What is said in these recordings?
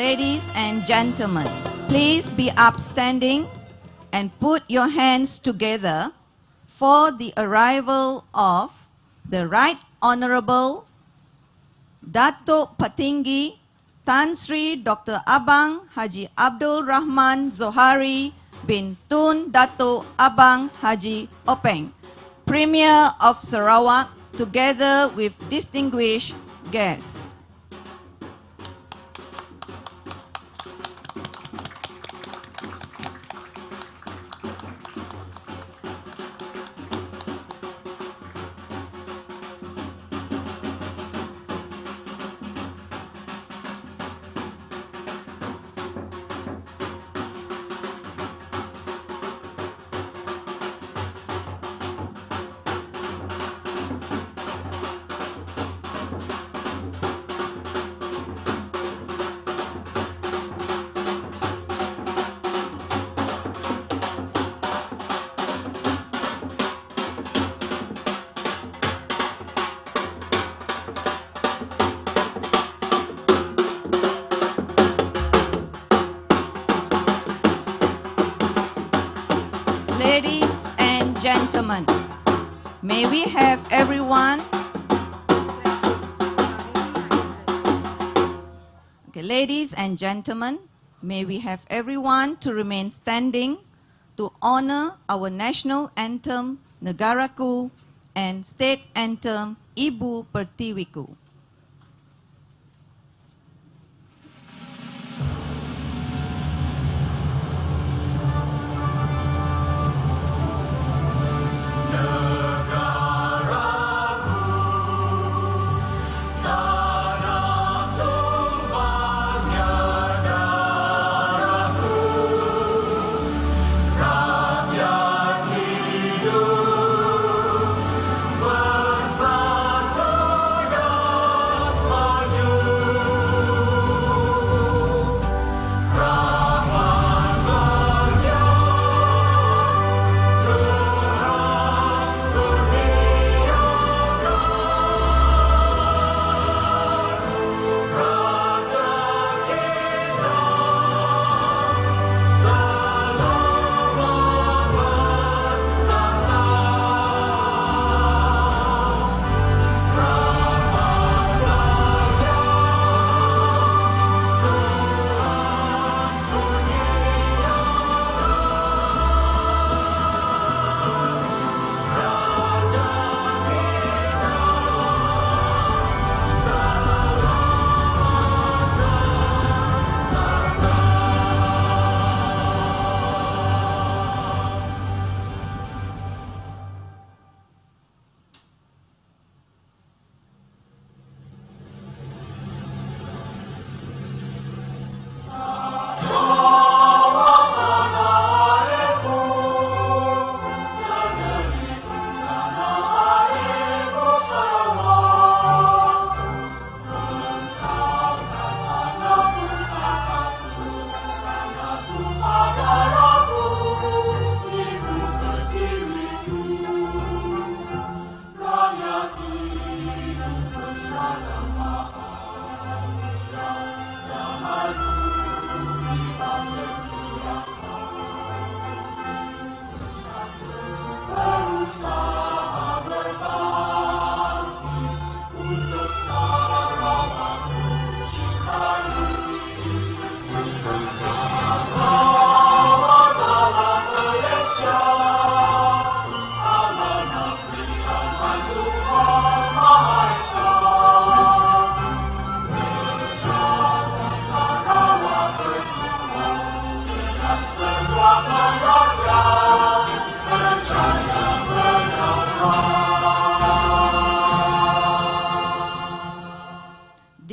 Ladies and gentlemen, please be upstanding and put your hands together for the arrival of the Right Honorable Datuk Petinggi Tan Sri Dr. Abang Haji Abdul Rahman Zohari bin Tun Datuk Abang Haji Openg, Premier of Sarawak, together with distinguished guests. Ladies and gentlemen, may we have everyone... Okay, ladies and gentlemen, may we have everyone to remain standing to honor our national anthem, Negaraku, and state anthem, Ibu Pertiwiku.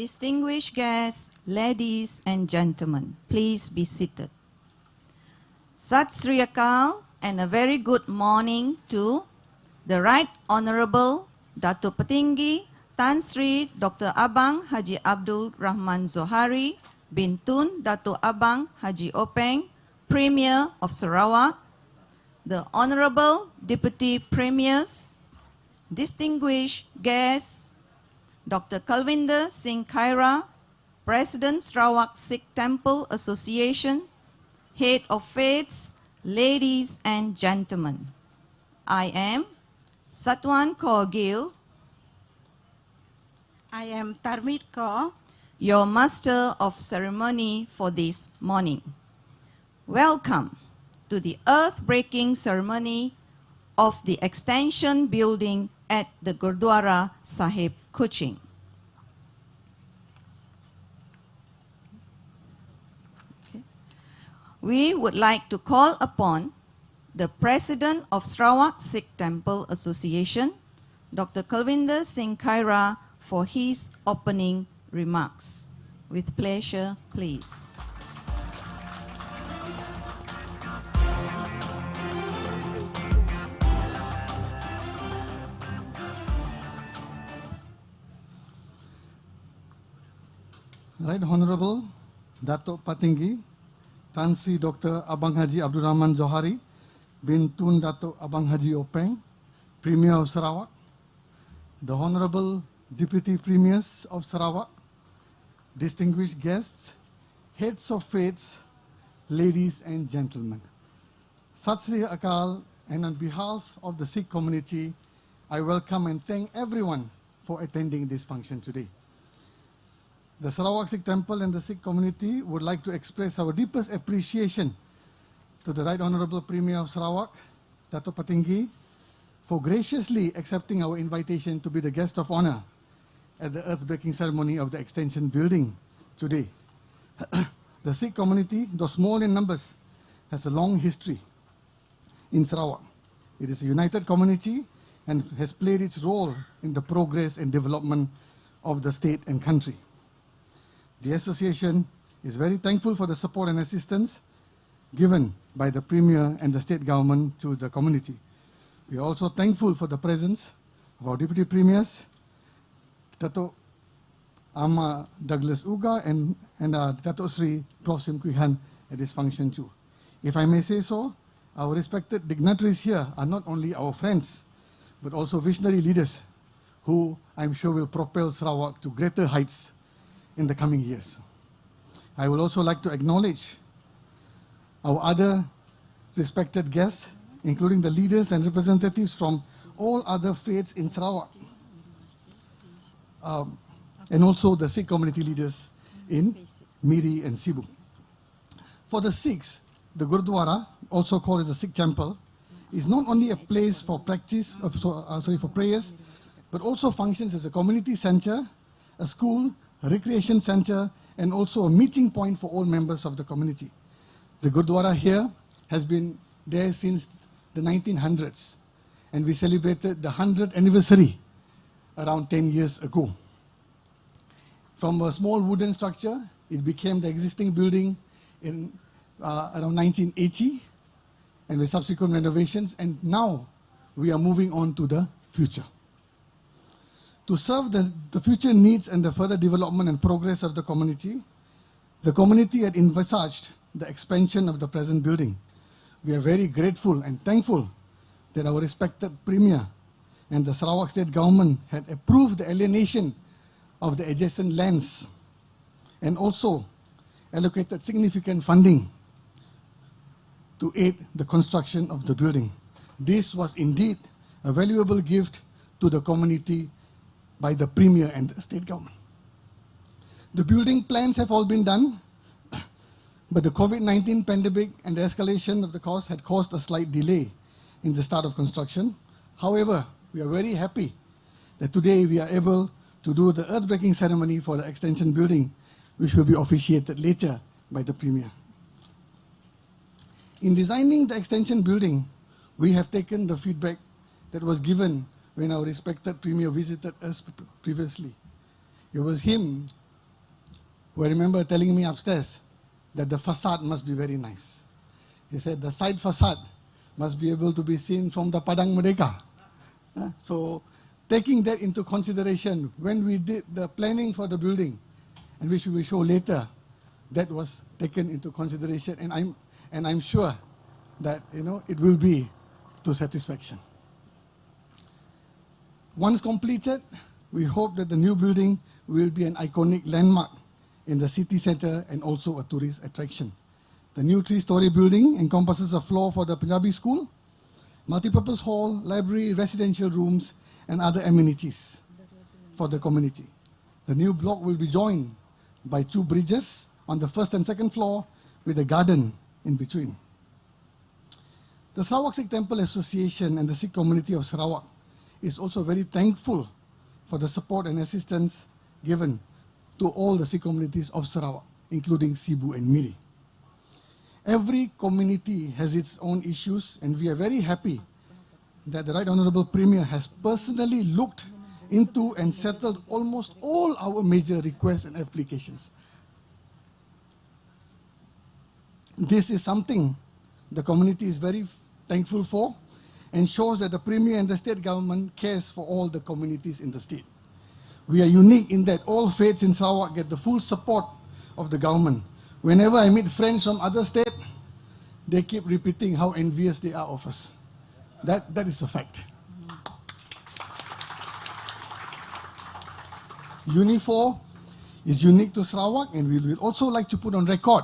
Distinguished guests, ladies and gentlemen, please be seated. Sat Sri Akal and a very good morning to the Right Honorable Datuk Petinggi Tan Sri Dr. Abang Haji Abdul Rahman Zohari bin Tun Datuk Abang Haji Openg, Premier of Sarawak, the Honorable Deputy Premiers, distinguished guests, Dr. Kalwinder Singh Khaira, President Sarawak Sikh Temple Association, Head of Faiths, ladies and gentlemen. I am Satwan Kaur Gill, I am Tarmit Kaur, your Master of Ceremony for this morning. Welcome to the earth-breaking ceremony of the extension building at the Gurdwara Sahib, Kuching. We would like to call upon the President of Sarawak Sikh Temple Association, Dr. Kulvinder Singh Khaira, for his opening remarks. With pleasure, please. Right Honorable Datuk Patinggi, Tan Sri Dr. Abang Haji Abdul Rahman Johari bin Tun Datuk Abang Haji Openg, Premier of Sarawak, the Honorable Deputy Premiers of Sarawak, distinguished guests, heads of faiths, ladies and gentlemen. Sat Sri Akal, and on behalf of the Sikh community, I welcome and thank everyone for attending this function today. The Sarawak Sikh Temple and the Sikh community would like to express our deepest appreciation to the Right Honourable Premier of Sarawak, Datuk Patinggi, for graciously accepting our invitation to be the guest of honour at the earth-breaking ceremony of the extension building today. The Sikh community, though small in numbers, has a long history in Sarawak. It is a united community and has played its role in the progress and development of the state and country. The association is very thankful for the support and assistance given by the Premier and the state government to the community. We are also thankful for the presence of our Deputy Premiers, Datuk Amma Douglas Uga and Datuk Sri Prof. Sim Kui Han at this function too. If I may say so, our respected dignitaries here are not only our friends, but also visionary leaders who I'm sure will propel Sarawak to greater heights in the coming years. I would also like to acknowledge our other respected guests, including the leaders and representatives from all other faiths in Sarawak, and also the Sikh community leaders in Miri and Sibu. For the Sikhs, the Gurdwara, also called as the Sikh Temple, is not only a place for practice, for prayers, but also functions as a community center, a school, a recreation center, and also a meeting point for all members of the community. The Gurdwara here has been there since the 1900s, and we celebrated the 100th anniversary around 10 years ago. From a small wooden structure, it became the existing building in around 1980, and with subsequent renovations, and now we are moving on to the future. To serve the future needs and the further development and progress of the community had envisaged the expansion of the present building. We are very grateful and thankful that our respected Premier and the Sarawak State Government had approved the alienation of the adjacent lands and also allocated significant funding to aid the construction of the building. This was indeed a valuable gift to the community by the Premier and the State Government. The building plans have all been done, but the COVID-19 pandemic and the escalation of the cost had caused a slight delay in the start of construction. However, we are very happy that today we are able to do the earth-breaking ceremony for the extension building, which will be officiated later by the Premier. In designing the extension building, we have taken the feedback that was given when our respected Premier visited us previously. It was him who I remember telling me upstairs that the facade must be very nice. He said the side facade must be able to be seen from the Padang Merdeka. So taking that into consideration, when we did the planning for the building, and which we will show later, that was taken into consideration, and I'm sure that it will be to satisfaction. Once completed, we hope that the new building will be an iconic landmark in the city center and also a tourist attraction. The new 3-story building encompasses a floor for the Punjabi school, multipurpose hall, library, residential rooms, and other amenities for the community. The new block will be joined by 2 bridges on the first and second floor with a garden in between. The Sarawak Sikh Temple Association and the Sikh community of Sarawak is also very thankful for the support and assistance given to all the Sikh communities of Sarawak, including Cebu and Miri. Every community has its own issues, and we are very happy that the Right Honourable Premier has personally looked into and settled almost all our major requests and applications. This is something the community is very thankful for and shows that the Premier and the state government cares for all the communities in the state. We are unique in that all faiths in Sarawak get the full support of the government. Whenever I meet friends from other states, they keep repeating how envious they are of us. That is a fact. Uni4 is unique to Sarawak, and we will also like to put on record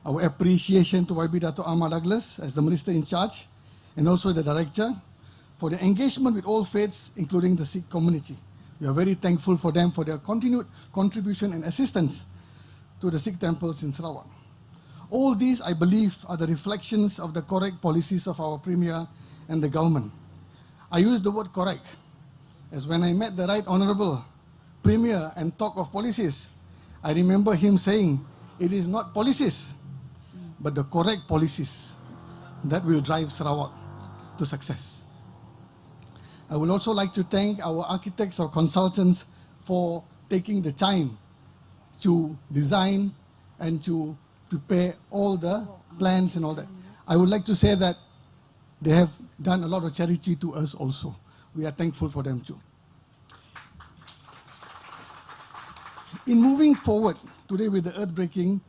our appreciation to YB Dato' Ahmad Douglas as the Minister in charge and also the Director for their engagement with all faiths, including the Sikh community. We are very thankful for them for their continued contribution and assistance to the Sikh temples in Sarawak. All these, I believe, are the reflections of the correct policies of our Premier and the government. I use the word correct, as when I met the Right Honourable Premier and talk of policies, I remember him saying, it is not policies, but the correct policies that will drive Sarawak to success. I would also like to thank our architects or consultants for taking the time to design and to prepare all the plans and all that. I would like to say that they have done a lot of charity to us also. We are thankful for them too. In moving forward today with the earth-breaking,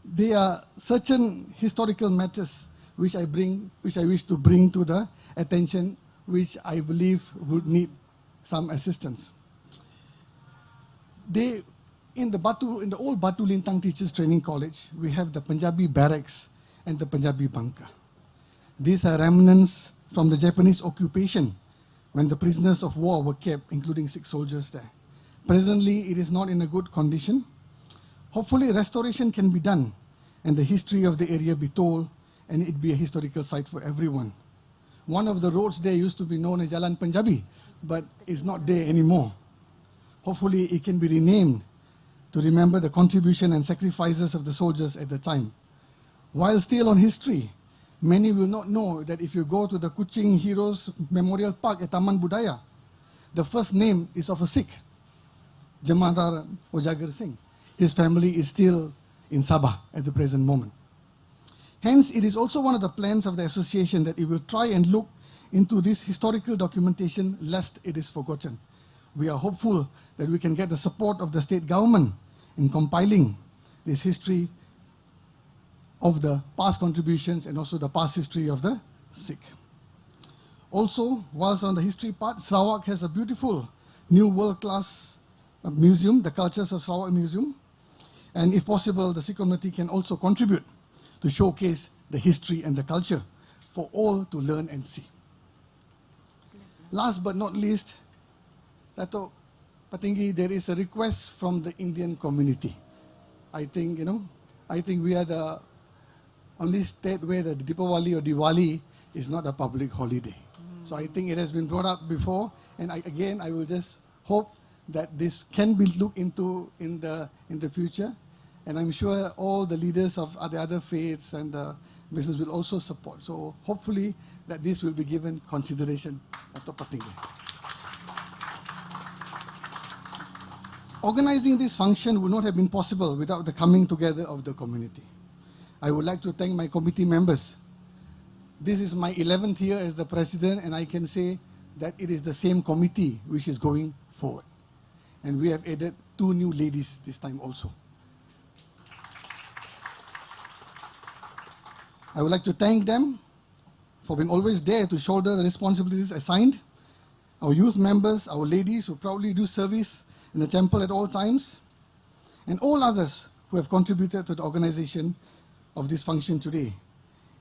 there are certain historical matters which I wish to bring to the attention, which I believe would need some assistance. In the old Batu Lintang Teachers Training College, we have the Punjabi barracks and the Punjabi bunker. These are remnants from the Japanese occupation when the prisoners of war were kept, including 6 soldiers there. Presently, it is not in a good condition. Hopefully, restoration can be done and the history of the area be told, and it be a historical site for everyone. One of the roads there used to be known as Jalan Punjabi, but it's not there anymore. Hopefully, it can be renamed to remember the contribution and sacrifices of the soldiers at the time. While still on history, many will not know that if you go to the Kuching Heroes Memorial Park at Taman Budaya, the first name is of a Sikh, Jamadar Ojagar Singh. His family is still in Sabah at the present moment. Hence, it is also one of the plans of the association that it will try and look into this historical documentation lest it is forgotten. We are hopeful that we can get the support of the state government in compiling this history of the past contributions and also the past history of the Sikh. Also, whilst on the history part, Sarawak has a beautiful new world-class museum, the Cultures of Sarawak Museum. And if possible, the Sikh community can also contribute to showcase the history and the culture for all to learn and see. Last but not least, Dato' Patinggi, there is a request from the Indian community. I think we are the only state where the Deepawali or Diwali is not a public holiday. So I think it has been brought up before, and I will just hope that this can be looked into in the future, and I'm sure all the leaders of the other faiths and the business will also support. So hopefully that this will be given consideration. Dato' Patinggi. Organizing this function would not have been possible without the coming together of the community. I would like to thank my committee members. This is my 11th year as the president, and I can say that it is the same committee which is going forward. And we have added 2 new ladies this time also. I would like to thank them for being always there to shoulder the responsibilities assigned. Our youth members, our ladies who proudly do service in the temple at all times. and all others who have contributed to the organization of this function today.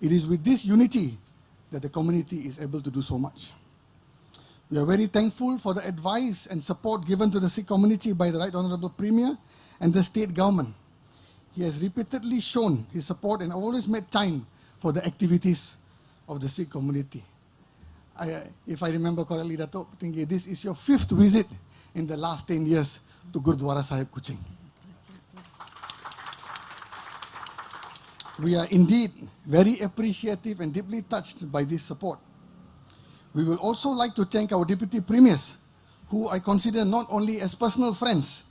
It is with this unity that the community is able to do so much. We are very thankful for the advice and support given to the Sikh community by the Right Honourable Premier and the state government. He has repeatedly shown his support and always made time for the activities of the Sikh community. If I remember correctly, Dato' Tinggi, this is your 5th visit in the last 10 years to Gurdwara Sahib, Kuching. We are indeed very appreciative and deeply touched by this support. We will also like to thank our Deputy Premiers, who I consider not only as personal friends,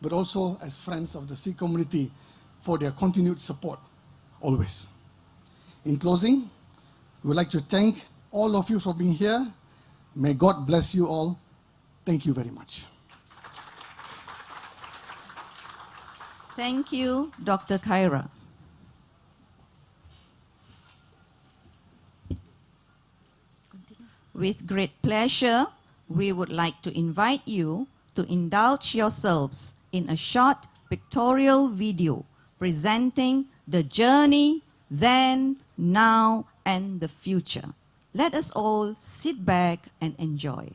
but also as friends of the Sikh community for their continued support, always. In closing, we would like to thank all of you for being here. May God bless you all. Thank you very much. Thank you, Dr. Khaira. With great pleasure, we would like to invite you to indulge yourselves in a short pictorial video presenting the journey, then, now, and the future. Let us all sit back and enjoy.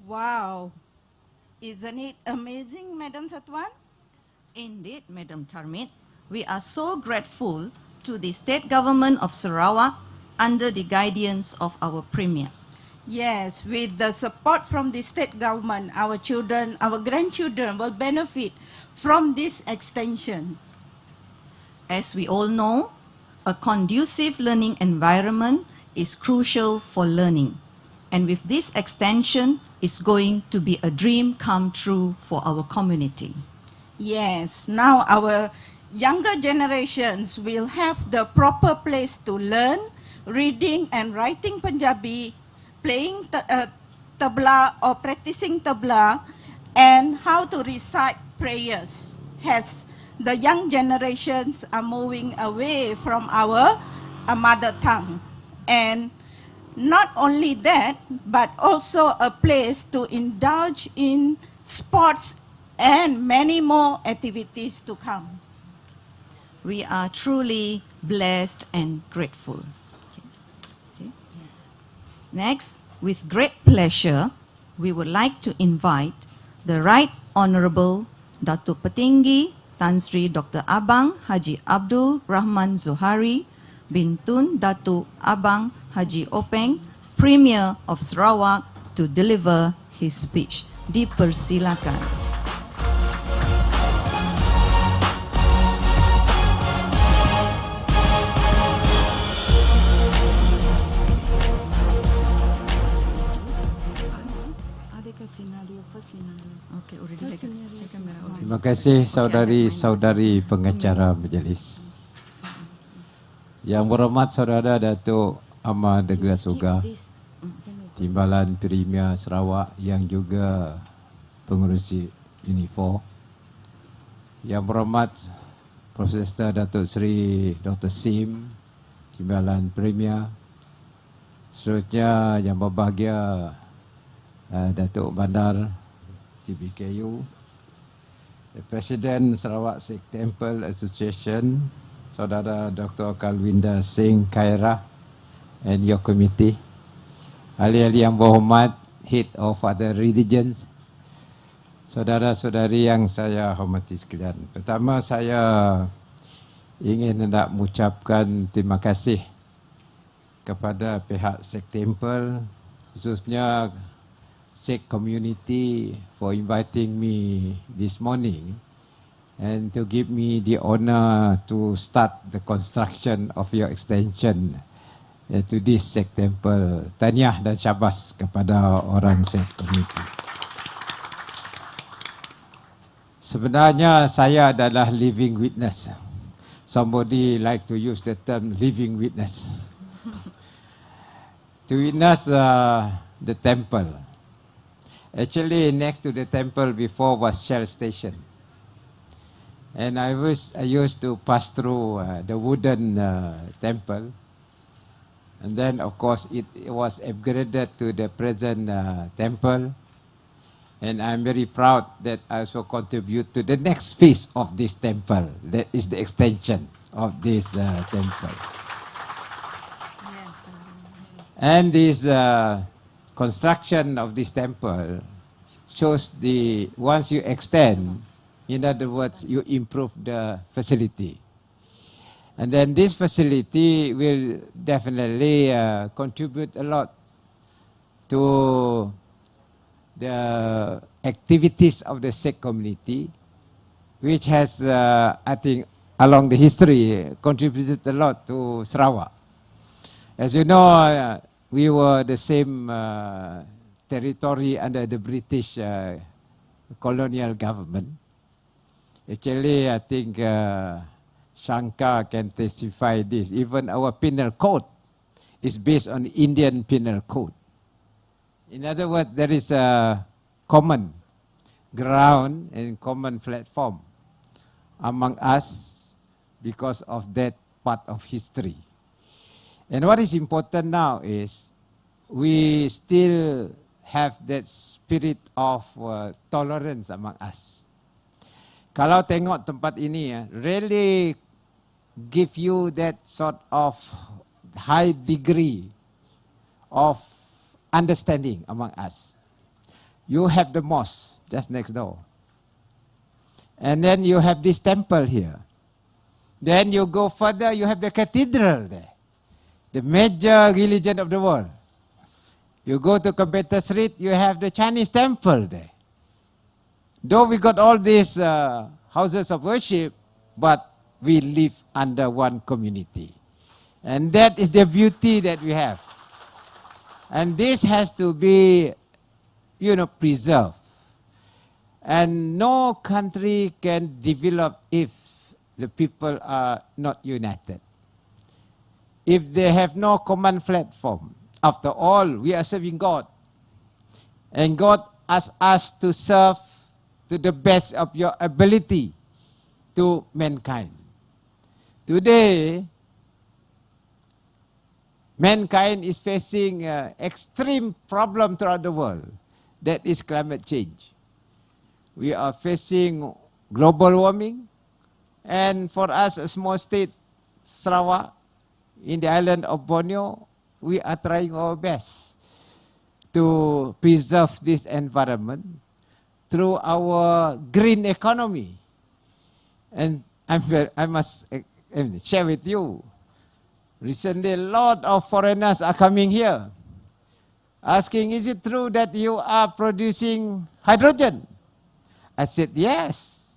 Wow. Isn't it amazing, Madam Satwan? Indeed, Madam Tarmit, we are so grateful to the state government of Sarawak under the guidance of our Premier. Yes, with the support from the state government, our children, our grandchildren will benefit from this extension. As we all know, a conducive learning environment is crucial for learning. And with this extension, it's going to be a dream come true for our community. Yes, now our younger generations will have the proper place to learn reading and writing Punjabi, playing tabla or practicing tabla, and how to recite prayers, as the young generations are moving away from our mother tongue. And not only that, but also a place to indulge in sports and many more activities to come. We are truly blessed and grateful. Okay. Next, with great pleasure, we would like to invite the Right Honorable Datuk Petinggi Tan Sri Dr. Abang Haji Abdul Rahman Zohari bin Tun Datuk Abang Haji Openg, Premier of Sarawak, to deliver his speech. Dipersilakan. Terima kasih saudari-saudari pengacara majlis. Yang berhormat saudara Datuk Ahmad Negara Soga, Timbalan Premier Sarawak yang juga pengurusi Unifor. Yang berhormat Profesor Datuk Seri Dr. Sim, Timbalan Premier. Seterusnya yang berbahagia Datuk Bandar TBKU, the President Sarawak Sikh Temple Association, Saudara Dr. Kalwinda Singh Khaira and your committee, ahli-ahli yang berhormat, head of other religions, saudara-saudari yang saya hormati sekalian. Pertama, saya ingin hendak mengucapkan terima kasih kepada pihak Sikh Temple, khususnya Sikh community, for inviting me this morning and to give me the honor to start the construction of your extension to this Sikh temple. Tahniah dan syabas kepada orang Sikh community. Sebenarnya saya adalah living witness. Somebody like to use the term living witness. To witness the temple. Actually, next to the temple before was Shell Station. And I used to pass through the wooden temple. And then, of course, it was upgraded to the present temple. And I'm very proud that I also contribute to the next phase of this temple. That is the extension of this temple. And this construction of this temple shows once you extend, in other words, you improve the facility. And then this facility will definitely contribute a lot to the activities of the Sikh community, which has, I think, along the history, contributed a lot to Sarawak. As you know, we were the same territory under the British colonial government. Actually, I think Shankar can testify this. Even our penal code is based on Indian penal code. In other words, there is a common ground and common platform among us because of that part of history. And what is important now is we still have that spirit of tolerance among us. Kalau tengok tempat ini, really give you that sort of high degree of understanding among us. you have the mosque just next door. And then you have this temple here. Then you go further, you have the cathedral there, the major religion of the world. You go to Competa Street, you have the Chinese temple there. Though we got all these houses of worship, but we live under one community. And that is the beauty that we have. And this has to be, preserved. And no country can develop if the people are not united. If they have no common platform. After all, we are serving God. And God asks us to serve to the best of your ability to mankind. Today, mankind is facing an extreme problem throughout the world. That is climate change. We are facing global warming. And for us, a small state, Sarawak, in the island of Borneo, we are trying our best to preserve this environment through our green economy. And I must share with you, recently a lot of foreigners are coming here, asking, is it true that you are producing hydrogen? I said, yes.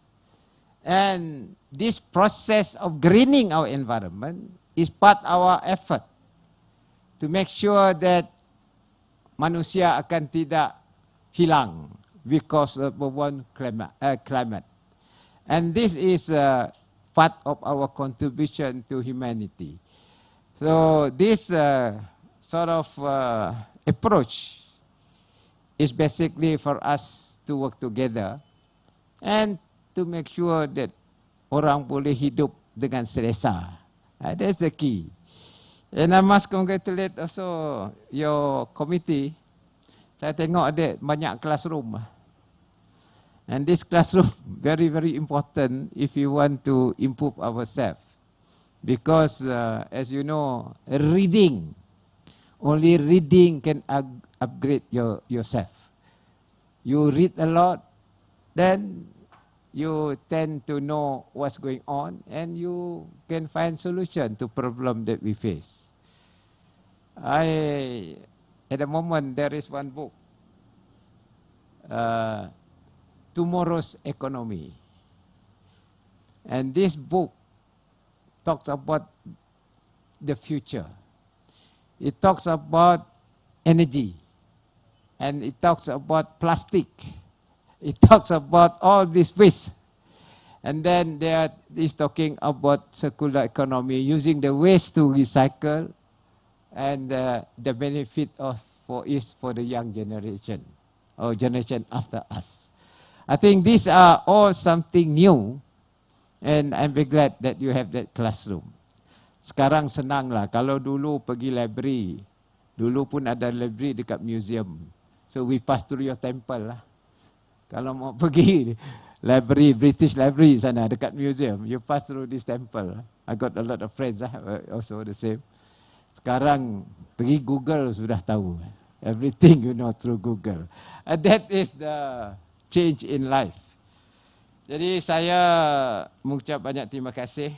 And this process of greening our environment is part of our effort to make sure that manusia akan tidak hilang because of one climate. And this is part of our contribution to humanity. So this sort of approach is basically for us to work together and to make sure that orang boleh hidup dengan selesa. That's the key. And I must congratulate also your committee. Saya tengok ada banyak classroom. And this classroom very, very important if you want to improve ourselves. Because as you know, reading, only reading can upgrade yourself. You read a lot, then you tend to know what's going on and you can find solution to problem that we face. At the moment, there is one book, Tomorrow's Economy. And this book talks about the future. It talks about energy. And it talks about plastic. It talks about all this waste. And then there is talking about circular economy, using the waste to recycle, and the benefit is for the young generation, or generation after us. I think these are all something new, and I'm very glad that you have that classroom. Sekarang senang lah, kalau dulu pergi library, dulu pun ada library dekat museum. So we pass through your temple lah. Kalau mau pergi library, British Library sana dekat museum, you pass through this temple. I got a lot of friends also the same. Sekarang pergi Google sudah tahu. Everything you know through Google. And that is the change in life. Jadi saya mengucap banyak terima kasih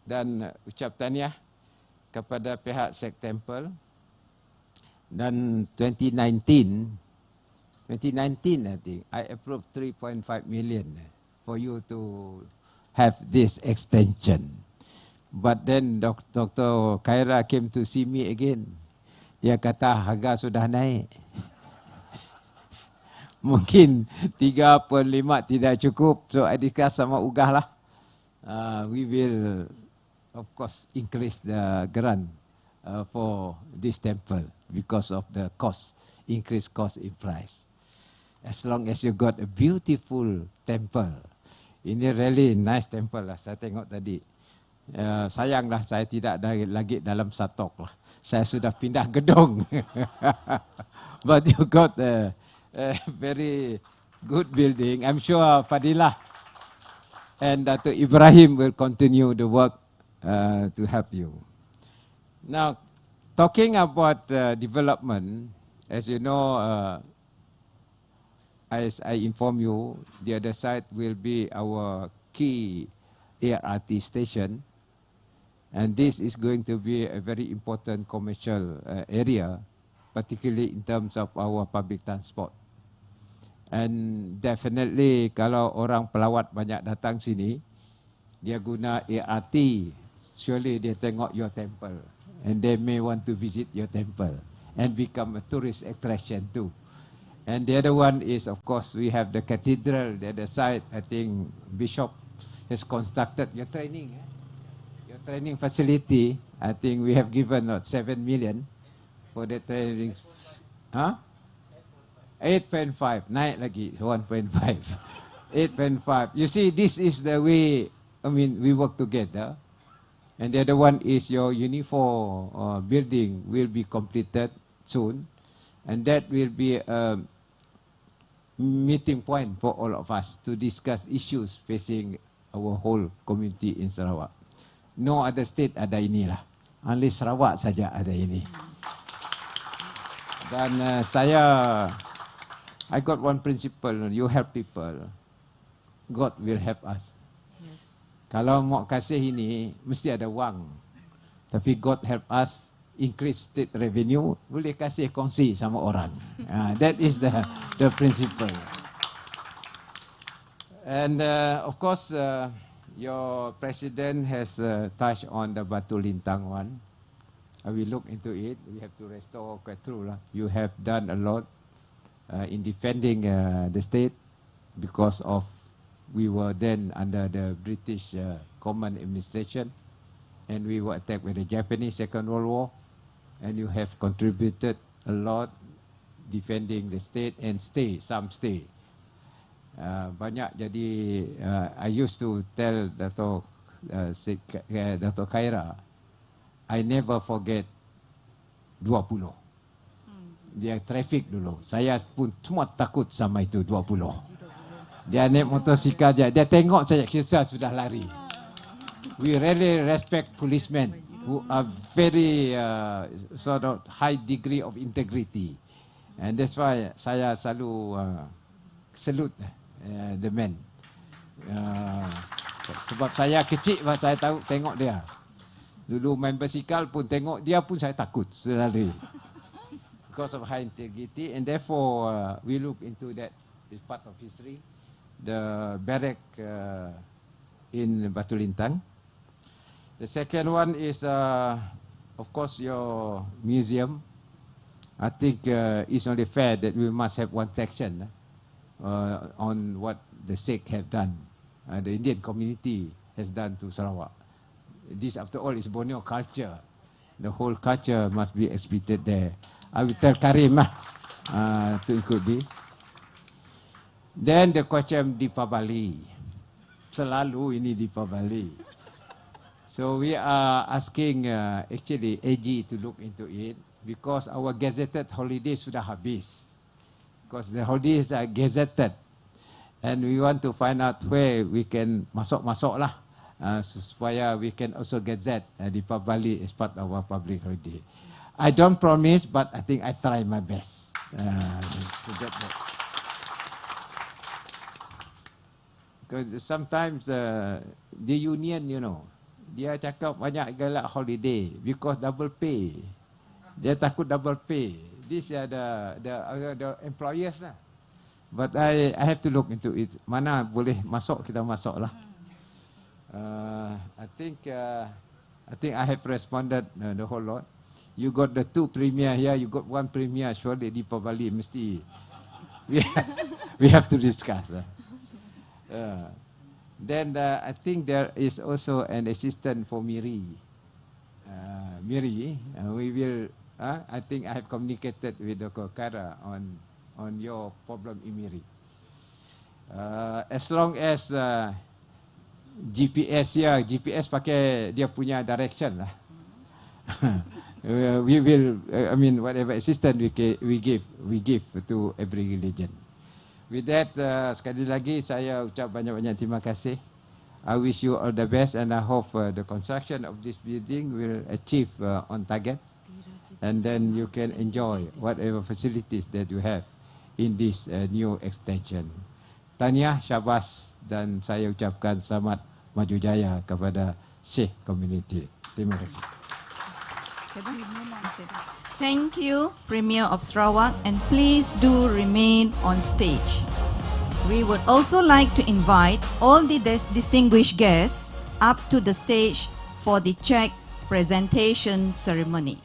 dan ucap tahniah kepada pihak Sek Temple. Dan 2019, I think, I approved 3.5 million for you to have this extension. But then Dr. Khaira came to see me again. Dia kata harga sudah naik. Mungkin 3.5 tidak cukup. So I discuss sama Ugah lah. We will of course increase the grant for this temple because of the cost, increased cost in price. As long as you got a beautiful temple. Ini really nice temple lah. Saya tengok tadi. Sayanglah saya tidak ada lagi dalam satok lah. Saya sudah pindah gedung. But you got a very good building. I'm sure Fadilah and Dato' Ibrahim will continue the work to help you. Now, talking about development, as you know, as I inform you, the other side will be our key ART station. And this is going to be a very important commercial area, particularly in terms of our public transport. And definitely kalau orang pelawat banyak datang sini, dia guna ART, surely dia tengok your temple. And they may want to visit your temple and become a tourist attraction too. And the other one is, of course, we have the cathedral, the other side. I think Bishop has constructed your training. Your training facility, I think we have given 7 million for the training. Huh? 8.5, naik lagi 1.5. 8.5. You see, this is the way, I mean, we work together. And the other one is your uniform building will be completed soon. And that will be a meeting point for all of us to discuss issues facing our whole community in Sarawak. No other state ada inilah. Only Sarawak saja ada ini. Dan I got one principle, you help people, God will help us. Yes. Kalau mau kasih ini, mesti ada wang. Tapi God help us, increase state revenue, boleh kasih kongsi sama orang. That is the principle. And of course, your president has touched on the Batu Lintang one. I will look into it. We have to restore Quetrol. You have done a lot in defending the state because of we were then under the British common administration and we were attacked by the Japanese Second World War, and you have contributed a lot defending the state and some stay. Banyak jadi I used to tell Dato' Khaira, I never forget 20. Dia traffic dulu. Saya pun semua takut sama itu 20. Dia naik motosikal je. Dia tengok saya, kita sudah lari. We really respect policemen who are very sort of high degree of integrity. And that's why saya selalu salute the men. Sebab saya kecil, saya tahu tengok dia. Dulu main basikal pun tengok dia pun saya takut selalu. Because of high integrity, and therefore we look into that as part of history. The barrack in Batu Lintang. The second one is, of course, your museum. I think it's only fair that we must have one section on what the Sikh have done, the Indian community has done to Sarawak. This, after all, is Borneo culture. The whole culture must be exhibited there. I will tell Karim to include this. Then the question Deepavali. Selalu ini Deepavali. So we are asking actually AG to look into it because our gazetted holidays sudah habis. Because the holidays are gazetted. And we want to find out where we can masuk-masuk lah. Supaya we can also gazette Deepavali as part of our public holiday. I don't promise, but I think I try my best to get that. Because sometimes the union, you know, dia cakap banyak galak holiday because double pay. Dia takut double pay. These are the employers lah. But I have to look into it. Mana boleh masuk, kita masuk lah. I think I have responded the whole lot. You got the 2 premier here, you got 1 premier, surely Deepavali mesti. We have to discuss. Then I think there is also an assistant for Miri. Miri, we will, I think I have communicated with Dr. Kara on your problem in Miri. As long as GPS ya, GPS pakai dia punya direction lah. We will, I mean, whatever assistance we give to every religion. With that, sekali lagi saya ucap banyak-banyak terima kasih. I wish you all the best and I hope the construction of this building will achieve on target. And then you can enjoy whatever facilities that you have in this new extension. Tahniah, syabas, dan saya ucapkan selamat maju jaya kepada Sheikh Community. Terima kasih. Thank you, Premier of Sarawak, and please do remain on stage. We would also like to invite all the distinguished guests up to the stage for the check presentation ceremony.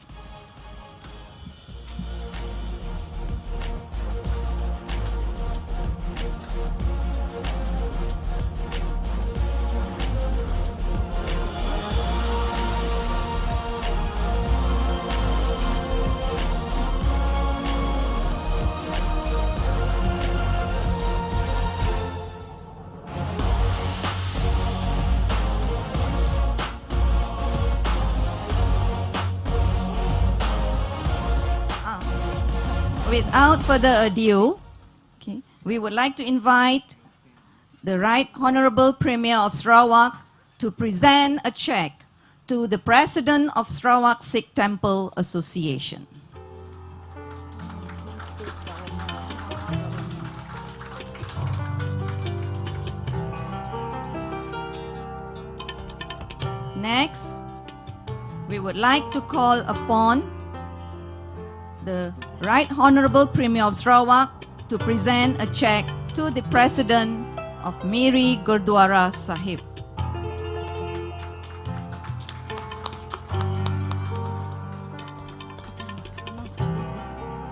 Without further ado, we would like to invite the Right Honorable Premier of Sarawak to present a check to the President of Sarawak Sikh Temple Association. Next, we would like to call upon the Right Honorable Premier of Sarawak to present a check to the President of Miri Gurdwara Sahib.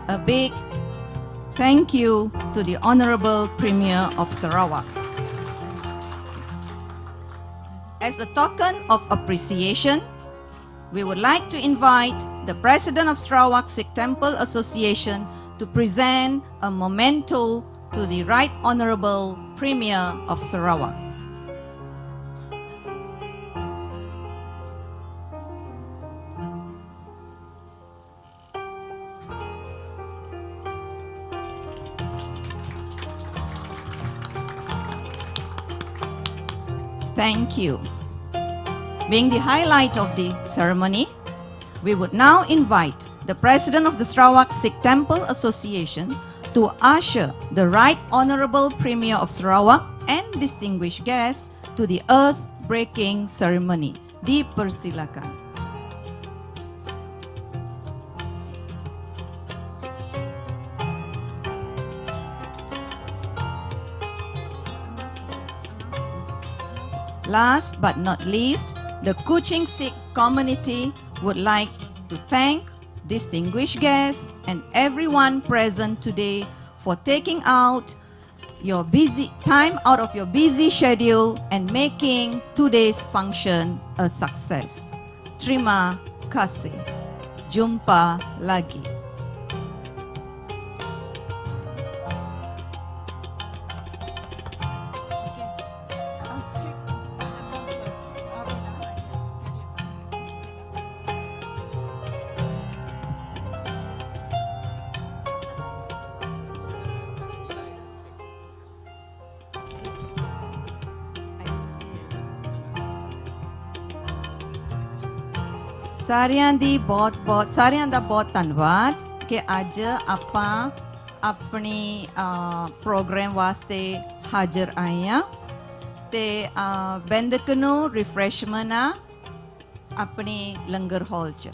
A big thank you to the Honorable Premier of Sarawak. As a token of appreciation, we would like to invite the President of Sarawak Sikh Temple Association to present a memento to the Right Honorable Premier of Sarawak. Thank you. Being the highlight of the ceremony, we would now invite the President of the Sarawak Sikh Temple Association to usher the Right Honorable Premier of Sarawak and distinguished guests to the earth-breaking ceremony. Dipersilakan. Last but not least, the Kuching Sikh community would like to thank distinguished guests and everyone present today for taking out your busy time out of your busy schedule and making today's function a success. Terima kasih. Jumpa lagi. ਸਾਰਿਆਂ ਦਾ ਬਹੁਤ ਧੰਨਵਾਦ ਕਿ ਅੱਜ ਆਪਾਂ ਆਪਣੀ programme ਵਾਸਤੇ ਹਾਜ਼ਰ ਆਏ ਆ ਤੇ ਬੰਦਕ ਨੂੰ ਰਿਫਰੈਸ਼ਮੈਂਟ ਆ ਆਪਣੀ ਲੰਗਰ ਹਾਲ 'ਚ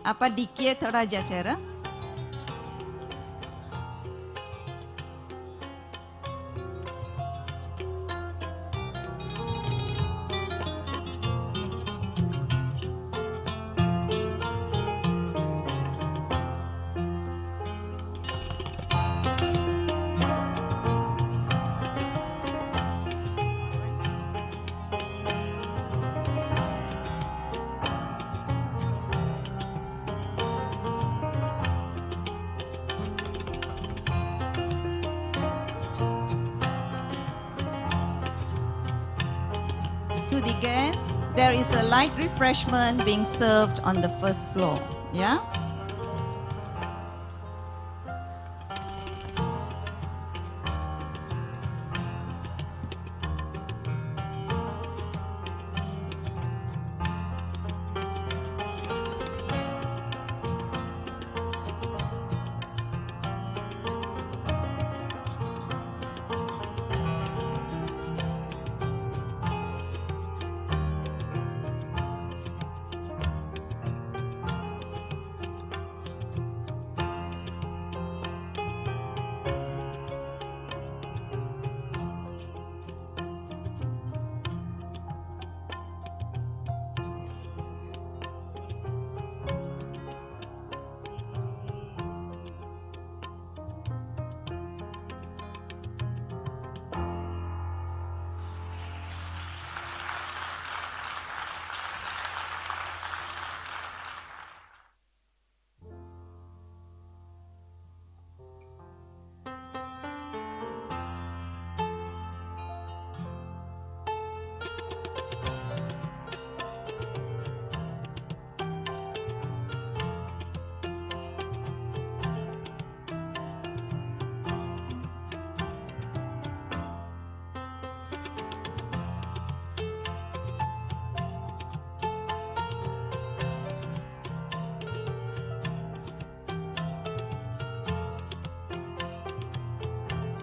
ਆਪਾਂ ਡਿੱਕੀਏ ਥੋੜਾ ਜਿਹਾ ਚਿਰ To the guests, there is a light refreshment being served on the first floor. Yeah?